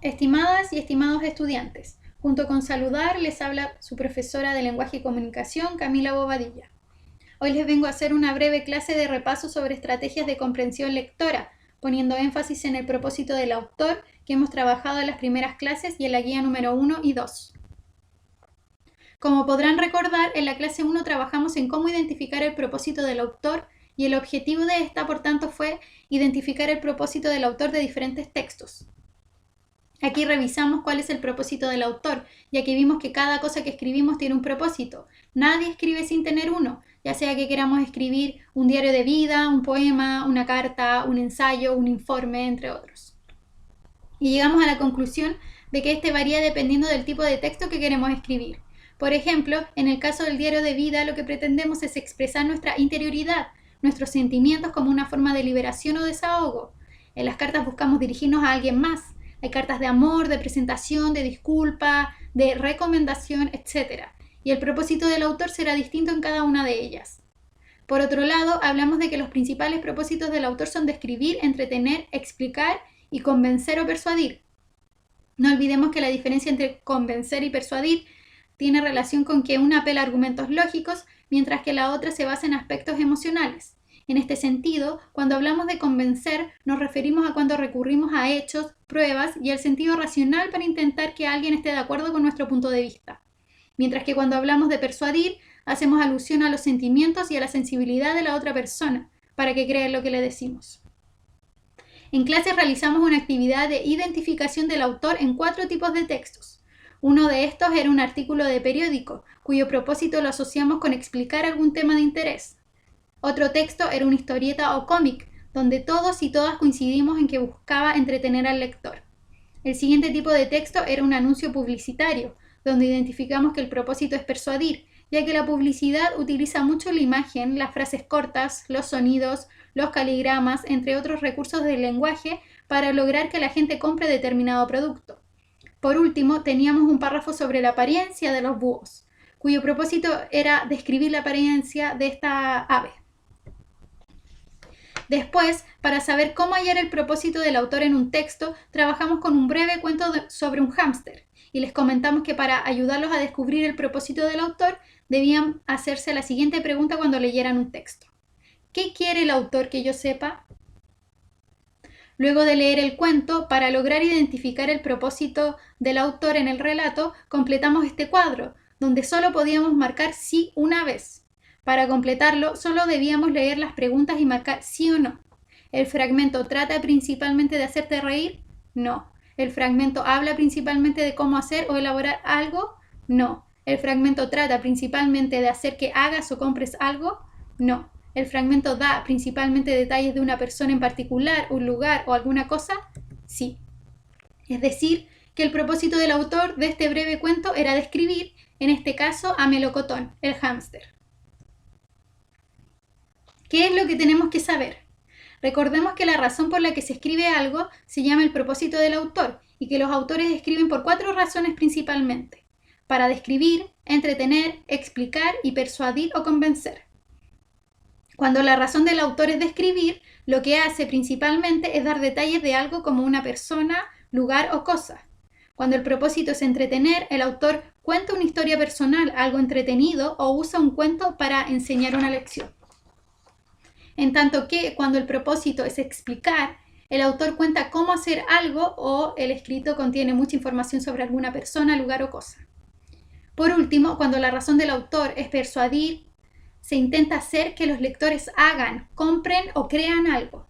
Estimadas y estimados estudiantes, junto con saludar les habla su profesora de Lenguaje y Comunicación, Camila Bobadilla. Hoy les vengo a hacer una breve clase de repaso sobre estrategias de comprensión lectora, poniendo énfasis en el propósito del autor que hemos trabajado en las primeras clases y en la guía número 1 y 2. Como podrán recordar, en la clase 1 trabajamos en cómo identificar el propósito del autor y el objetivo de esta, por tanto, fue identificar el propósito del autor de diferentes textos. Aquí revisamos cuál es el propósito del autor, ya que vimos que cada cosa que escribimos tiene un propósito. Nadie escribe sin tener uno, ya sea que queramos escribir un diario de vida, un poema, una carta, un ensayo, un informe, entre otros. Y llegamos a la conclusión de que este varía dependiendo del tipo de texto que queremos escribir. Por ejemplo, en el caso del diario de vida, lo que pretendemos es expresar nuestra interioridad, nuestros sentimientos como una forma de liberación o desahogo. En las cartas buscamos dirigirnos a alguien más. Hay cartas de amor, de presentación, de disculpa, de recomendación, etc. Y el propósito del autor será distinto en cada una de ellas. Por otro lado, hablamos de que los principales propósitos del autor son describir, entretener, explicar y convencer o persuadir. No olvidemos que la diferencia entre convencer y persuadir tiene relación con que una apela a argumentos lógicos, mientras que la otra se basa en aspectos emocionales. En este sentido, cuando hablamos de convencer, nos referimos a cuando recurrimos a hechos, pruebas y al sentido racional para intentar que alguien esté de acuerdo con nuestro punto de vista. Mientras que cuando hablamos de persuadir, hacemos alusión a los sentimientos y a la sensibilidad de la otra persona, para que crea en lo que le decimos. En clase realizamos una actividad de identificación del autor en 4 tipos de textos. Uno de estos era un artículo de periódico, cuyo propósito lo asociamos con explicar algún tema de interés. Otro texto era una historieta o cómic, donde todos y todas coincidimos en que buscaba entretener al lector. El siguiente tipo de texto era un anuncio publicitario, donde identificamos que el propósito es persuadir, ya que la publicidad utiliza mucho la imagen, las frases cortas, los sonidos, los caligramas, entre otros recursos del lenguaje, para lograr que la gente compre determinado producto. Por último, teníamos un párrafo sobre la apariencia de los búhos, cuyo propósito era describir la apariencia de esta ave. Después, para saber cómo hallar el propósito del autor en un texto, trabajamos con un breve cuento sobre un hámster y les comentamos que para ayudarlos a descubrir el propósito del autor, debían hacerse la siguiente pregunta cuando leyeran un texto. ¿Qué quiere el autor que yo sepa? Luego de leer el cuento, para lograr identificar el propósito del autor en el relato, completamos este cuadro, donde solo podíamos marcar sí una vez. Para completarlo, solo debíamos leer las preguntas y marcar sí o no. ¿El fragmento trata principalmente de hacerte reír? No. ¿El fragmento habla principalmente de cómo hacer o elaborar algo? No. ¿El fragmento trata principalmente de hacer que hagas o compres algo? No. ¿El fragmento da principalmente detalles de una persona en particular, un lugar o alguna cosa? Sí. Es decir, que el propósito del autor de este breve cuento era describir, en este caso, a Melocotón, el hámster. ¿Qué es lo que tenemos que saber? Recordemos que la razón por la que se escribe algo se llama el propósito del autor y que los autores escriben por 4 razones principalmente: para describir, entretener, explicar y persuadir o convencer. Cuando la razón del autor es describir, lo que hace principalmente es dar detalles de algo como una persona, lugar o cosa. Cuando el propósito es entretener, el autor cuenta una historia personal, algo entretenido, o usa un cuento para enseñar una lección. En tanto que cuando el propósito es explicar, el autor cuenta cómo hacer algo o el escrito contiene mucha información sobre alguna persona, lugar o cosa. Por último, cuando la razón del autor es persuadir, se intenta hacer que los lectores hagan, compren o crean algo.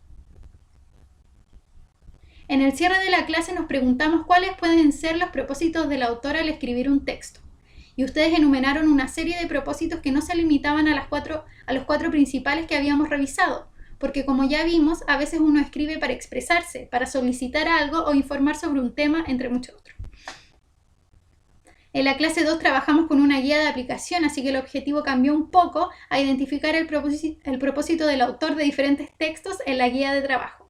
En el cierre de la clase nos preguntamos cuáles pueden ser los propósitos del autor al escribir un texto. Y ustedes enumeraron una serie de propósitos que no se limitaban a los 4 principales que habíamos revisado, porque como ya vimos, a veces uno escribe para expresarse, para solicitar algo o informar sobre un tema, entre muchos otros. En la clase 2 trabajamos con una guía de aplicación, así que el objetivo cambió un poco a identificar el propósito del autor de diferentes textos en la guía de trabajo.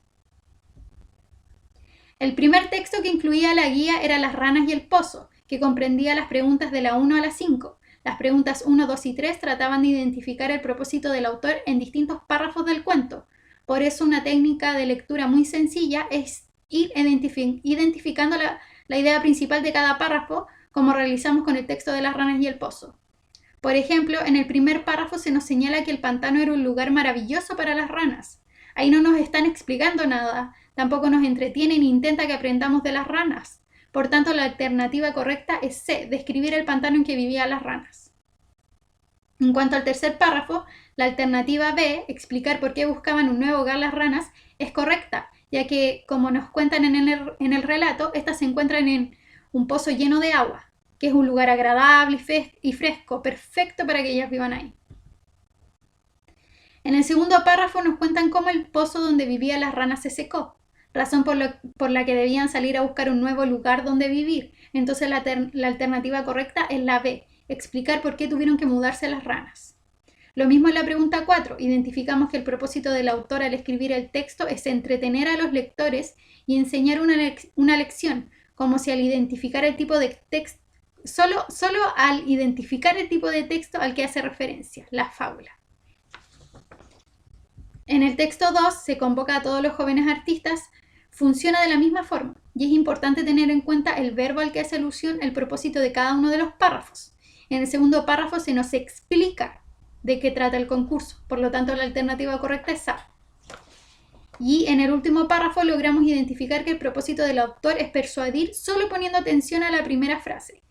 El primer texto que incluía la guía era Las ranas y el pozo, que comprendía las preguntas de la 1 a la 5. Las preguntas 1, 2 y 3 trataban de identificar el propósito del autor en distintos párrafos del cuento. Por eso una técnica de lectura muy sencilla es ir identificando la idea principal de cada párrafo, como realizamos con el texto de las ranas y el pozo. Por ejemplo, en el primer párrafo se nos señala que el pantano era un lugar maravilloso para las ranas. Ahí no nos están explicando nada, tampoco nos entretienen ni intenta que aprendamos de las ranas. Por tanto, la alternativa correcta es C, describir el pantano en que vivían las ranas. En cuanto al tercer párrafo, la alternativa B, explicar por qué buscaban un nuevo hogar las ranas, es correcta, ya que, como nos cuentan en el relato, estas se encuentran en un pozo lleno de agua, que es un lugar agradable y fresco, perfecto para que ellas vivan ahí. En el segundo párrafo nos cuentan cómo el pozo donde vivían las ranas se secó, razón por la que debían salir a buscar un nuevo lugar donde vivir. Entonces la alternativa correcta es la B, explicar por qué tuvieron que mudarse las ranas. Lo mismo en la pregunta 4, identificamos que el propósito del autor al escribir el texto es entretener a los lectores y enseñar una lección, como si al identificar el tipo de texto, solo al identificar el tipo de texto al que hace referencia, la fábula. En el texto 2 se convoca a todos los jóvenes artistas, funciona de la misma forma y es importante tener en cuenta el verbo al que hace alusión el propósito de cada uno de los párrafos. En el segundo párrafo se nos explica de qué trata el concurso, por lo tanto la alternativa correcta es A. Y en el último párrafo logramos identificar que el propósito del autor es persuadir solo poniendo atención a la primera frase.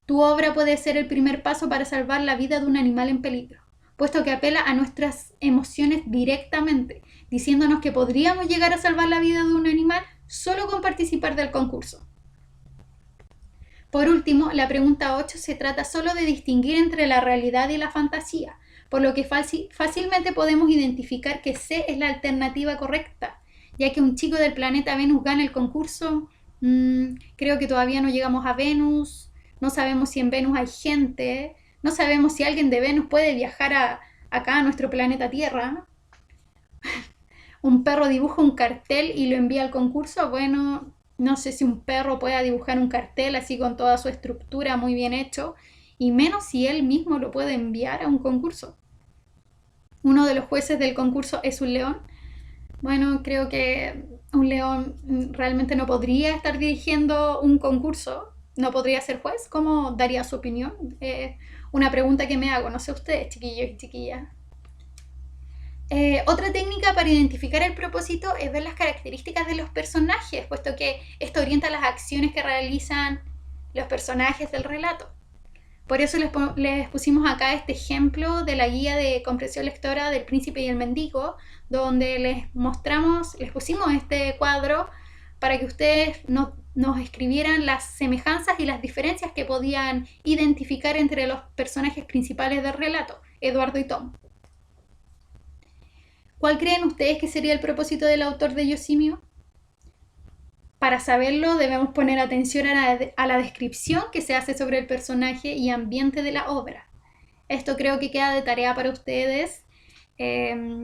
Tu obra puede ser el primer paso para salvar la vida de un animal en peligro, puesto que apela a nuestras emociones directamente, diciéndonos que podríamos llegar a salvar la vida de un animal solo con participar del concurso. Por último, la pregunta 8 se trata solo de distinguir entre la realidad y la fantasía, por lo que fácilmente podemos identificar que C es la alternativa correcta, ya que un chico del planeta Venus gana el concurso. Creo que todavía no llegamos a Venus, no sabemos si en Venus hay gente, no sabemos si alguien de Venus puede viajar acá a nuestro planeta Tierra. Un perro dibuja un cartel y lo envía al concurso. Bueno, no sé si un perro pueda dibujar un cartel así con toda su estructura muy bien hecho, y menos si él mismo lo puede enviar a un concurso. Uno de los jueces del concurso es un león. Bueno, creo que un león realmente no podría estar dirigiendo un concurso, no podría ser juez. ¿Cómo daría su opinión? Una pregunta que me hago, no sé ustedes, chiquillos y chiquillas. Otra técnica para identificar el propósito es ver las características de los personajes, puesto que esto orienta las acciones que realizan los personajes del relato. Por eso les pusimos acá este ejemplo de la guía de comprensión lectora del Príncipe y el Mendigo, donde les pusimos este cuadro para que ustedes nos escribieran las semejanzas y las diferencias que podían identificar entre los personajes principales del relato, Eduardo y Tom. ¿Cuál creen ustedes que sería el propósito del autor de Yo Simio? Para saberlo debemos poner atención a la descripción que se hace sobre el personaje y ambiente de la obra. Esto creo que queda de tarea para ustedes.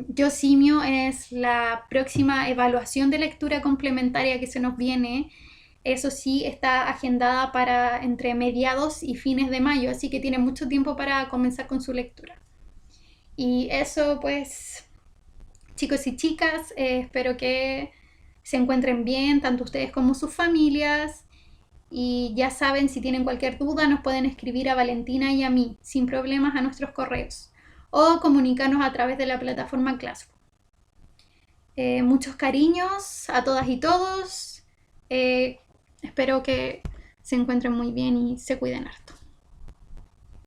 Yo Simio es la próxima evaluación de lectura complementaria que se nos viene. Eso sí, está agendada para entre mediados y fines de mayo, así que tienen mucho tiempo para comenzar con su lectura. Y eso pues, chicos y chicas, espero que se encuentren bien, tanto ustedes como sus familias. Y ya saben, si tienen cualquier duda, nos pueden escribir a Valentina y a mí, sin problemas, a nuestros correos. O comunicarnos a través de la plataforma Classroom. Muchos cariños a todas y todos. Espero que se encuentren muy bien y se cuiden harto.